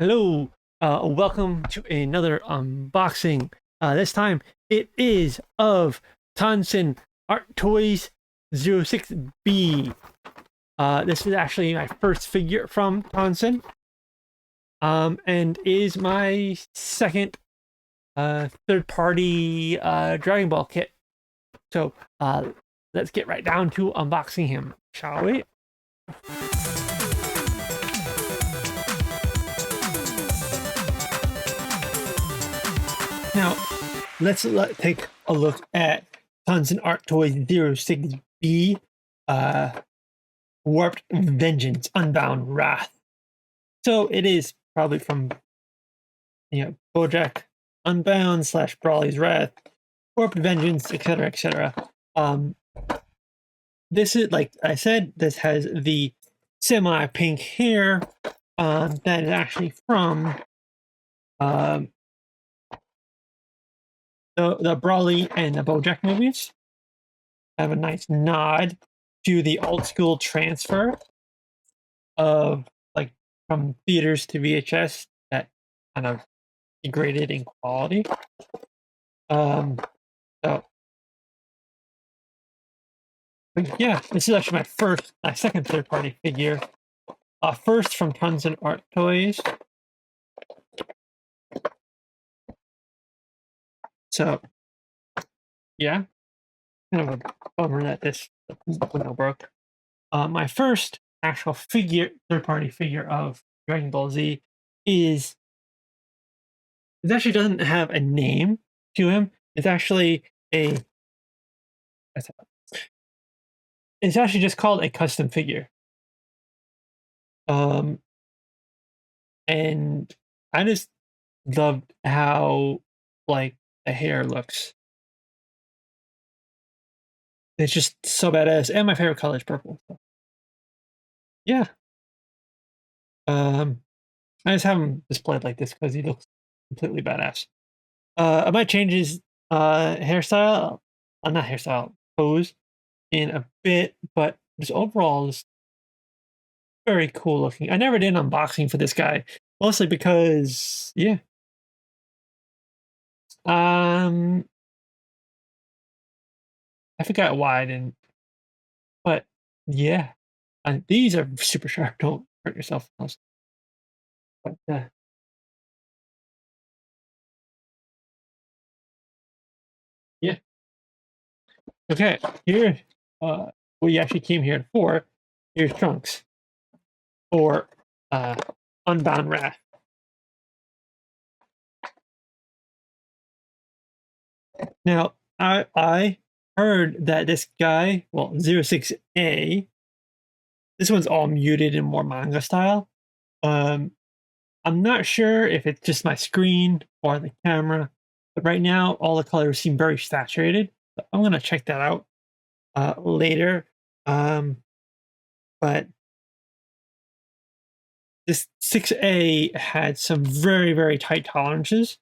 Hello, welcome to another unboxing. This time it is of Tonsen Arttoys 06B. This is actually my first figure from Tonsen, and is my second third-party Dragon Ball kit. So let's get right down to unboxing him, shall we? Now, let's take a look at Tonsen Arttoys 06B, Warped Vengeance Unbound Wrath. So it is probably from, Bojack Unbound / Brawly's Wrath, Warped Vengeance, etc., etc. This is, like I said, this has the semi-pink hair that is actually from the Brawly and the Bojack movies. Have a nice nod to the old school transfer of, like, from theaters to VHS that kind of degraded in quality. So, but yeah, this is actually my second third-party figure. First from Tonsen Arttoys. So, yeah, kind of a bummer that this window broke. My first actual third-party figure of Dragon Ball Z is, it actually doesn't have a name to him. It's actually it's actually just called a custom figure. And I just loved how, like, the hair looks. It's just so badass, and my favorite color is purple. So. Yeah. I just have him displayed like this because he looks completely badass. I might change his hairstyle, not hairstyle, pose in a bit, but just overall is very cool looking. I never did an unboxing for this guy, mostly because, yeah. I forgot why I didn't, but yeah. These are super sharp. Don't hurt yourself. But yeah. Okay. Here, what you actually came here for. Here's Trunks or Unbound Wrath. Now, I heard that this guy, well, 06A, this one's all muted and more manga style. I'm not sure if it's just my screen or the camera, but right now all the colors seem very saturated. So I'm gonna check that out later. But this 6A had some very, very tight tolerances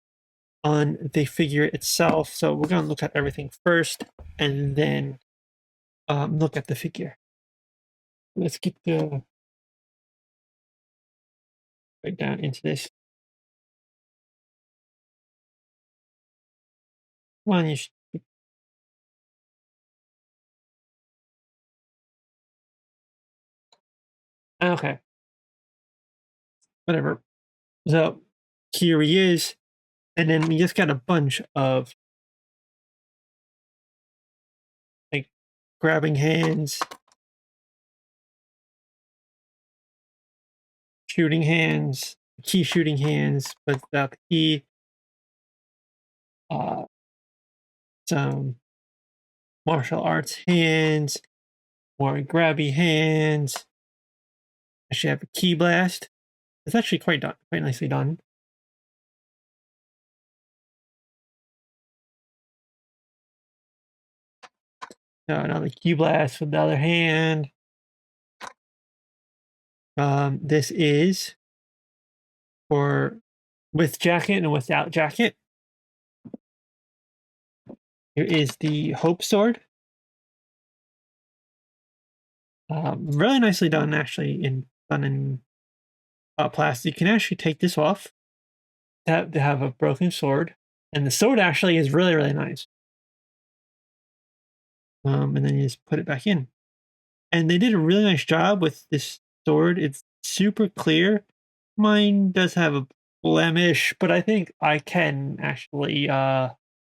on the figure itself. So we're gonna look at everything first and then look at the figure. Let's get right down into this. One, okay, whatever. So here he is, and then we just got a bunch of, like, grabbing hands, shooting hands, key shooting hands, but without the key. Some martial arts hands, more grabby hands. I should have a key blast. It's actually quite nicely done. Now another key blast with the other hand. This is for with jacket and without jacket. Here is the Hope Sword. Really nicely done, actually, done in plastic. You can actually take this off to have a broken sword, and the sword actually is really really nice. And then you just put it back in, and they did a really nice job with this sword. It's super clear. Mine does have a blemish, but I think I can actually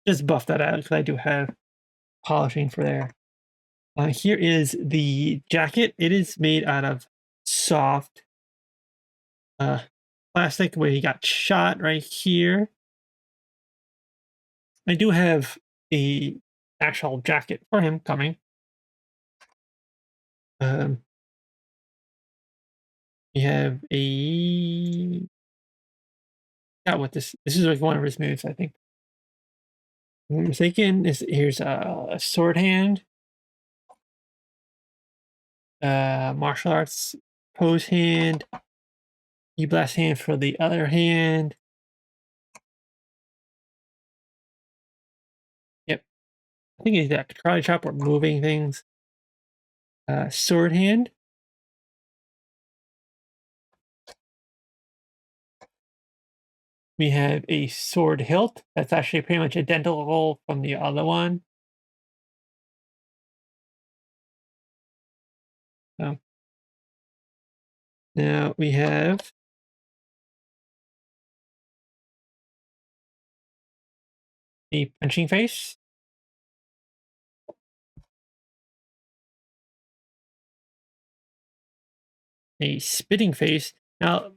just buff that out because I do have polishing for there. Here is the jacket. It is made out of soft uh, plastic where he got shot right here. I do have a actual jacket for him coming. Um, we have a got what this is like one of his moves, I think. If I'm mistaken, is here's a sword hand, martial arts pose hand, e blast hand for the other hand. Yep, I think he's that karate chop or moving things. Sword hand. We have a sword hilt that's actually pretty much identical from the other one. So now we have a punching face, a spitting face. Now,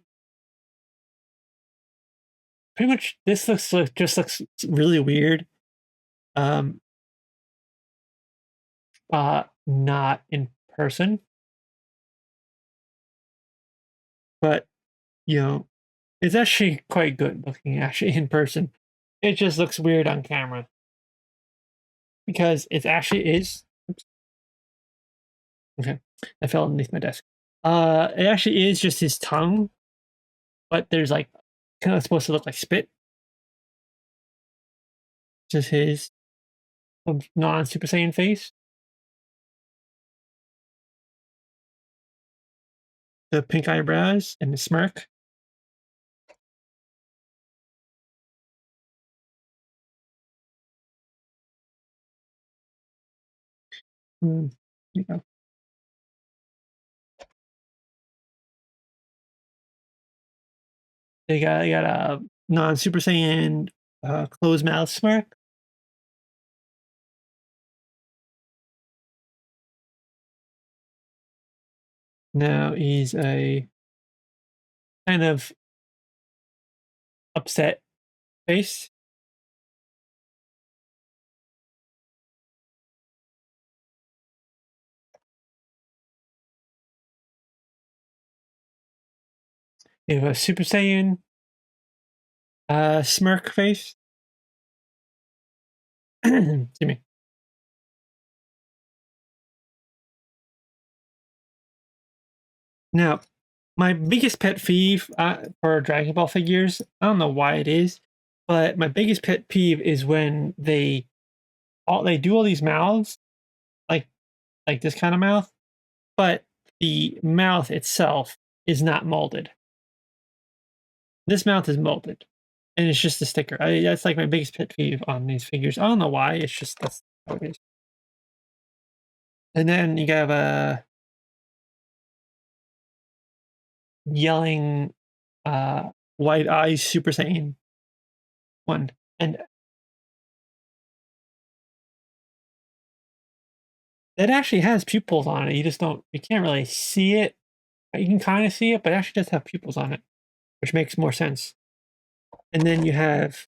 pretty much this just looks really weird. Um, not in person, but you know, it's actually quite good looking actually in person. It just looks weird on camera because it actually is. Oops, okay, I fell underneath my desk. It actually is just his tongue, but there's like kind of supposed to look like spit. Just his non Super Saiyan face. The pink eyebrows and the smirk. You know, they got a non Super Saiyan closed mouth smirk. Now he's a kind of upset face. You have a Super Saiyan smirk face. Excuse me. Now, my biggest pet peeve for Dragon Ball figures, I don't know why it is, but my biggest pet peeve is when they do all these mouths, like this kind of mouth, but the mouth itself is not molded. This mouth is molded, and it's just a sticker. That's like my biggest pet peeve on these figures. I don't know why. It's just that's how it is. And then you have a yelling, white eyes Super Saiyan one, and it actually has pupils on it. You can't really see it. You can kind of see it, but it actually does have pupils on it, which makes more sense. And then you have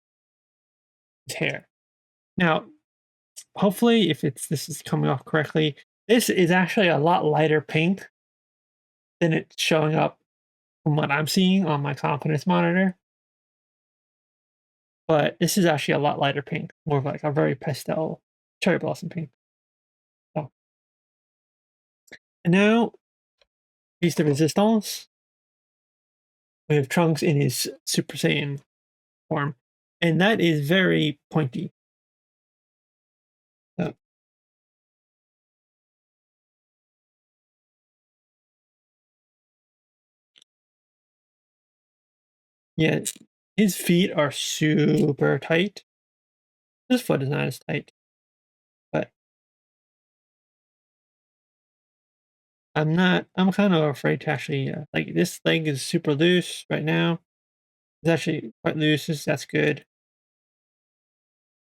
his hair. Now, hopefully, if this is coming off correctly, this is actually a lot lighter pink than it's showing up from what I'm seeing on my confidence monitor. But this is actually a lot lighter pink, more of like a very pastel cherry blossom pink. So, and now, piece de resistance. We have Trunks in his Super Saiyan form, and that is very pointy. So, Yeah, his feet are super tight. His foot is not as tight, but I'm kind of afraid to actually, like, this leg is super loose right now. It's actually quite loose, that's good.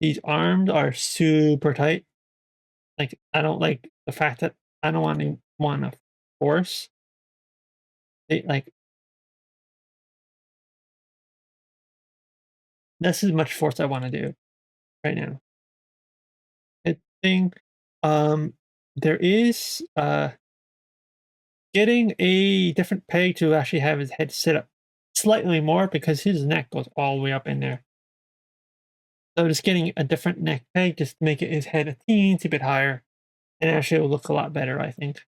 These arms are super tight. Like, I don't like the fact that I don't wanna force it, like, this is much force I wanna do right now. I think, um, there is, getting a different peg to actually have his head sit up slightly more because his neck goes all the way up in there. So just getting a different neck peg just to make it his head a teensy bit higher, and actually it will look a lot better, I think.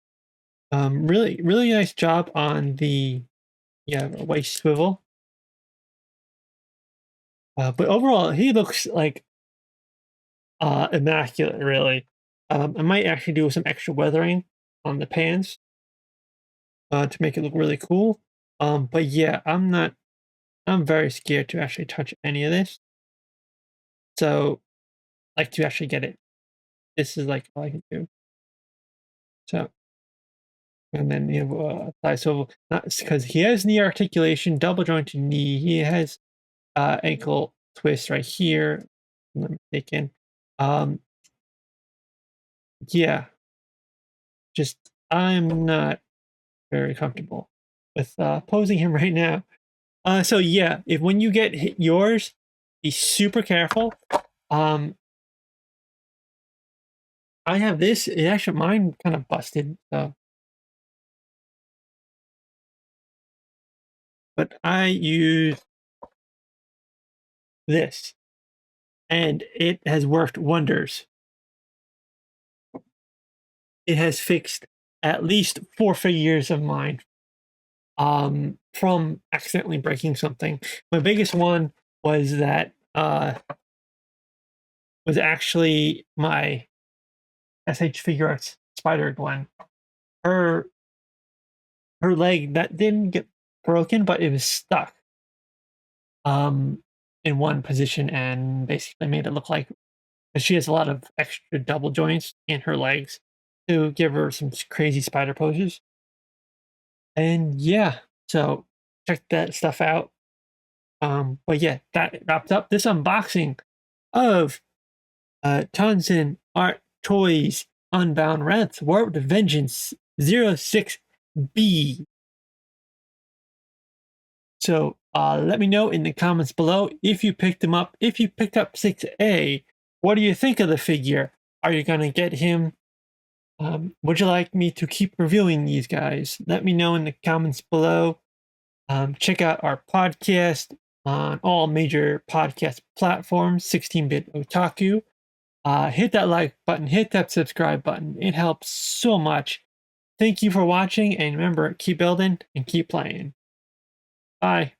Really, really nice job on the, yeah, waist swivel. But overall, he looks like immaculate, really. I might actually do some extra weathering on the pants to make it look really cool. But yeah, I'm very scared to actually touch any of this. So, like, to actually get it, this is like all I can do. So, and then you have thigh swivel, not because he has knee articulation, double jointed knee. He has ankle twist right here. Let me take in. Um, yeah, just I'm not very comfortable with posing him right now. So yeah, if when you get yours, be super careful. Um, I have this. It actually mine kind of busted. So, but I use this, and it has worked wonders. It has fixed at least 4 figures of mine from accidentally breaking something. My biggest one was that was actually my SH Figure Arts Spider Gwen. Her her leg that didn't get broken, but it was stuck um in one position and basically made it look like she has a lot of extra double joints in her legs to give her some crazy spider poses. And yeah, so check that stuff out. But yeah, that wraps up this unboxing of Tonsen Art Toys Unbound Wrath Warped Vengeance 06B. So let me know in the comments below if you picked him up. If you picked up 6A, what do you think of the figure? Are you going to get him? Would you like me to keep reviewing these guys? Let me know in the comments below. Check out our podcast on all major podcast platforms, 16-bit Otaku. Hit that like button, hit that subscribe button. It helps so much. Thank you for watching, and remember, keep building and keep playing. Bye.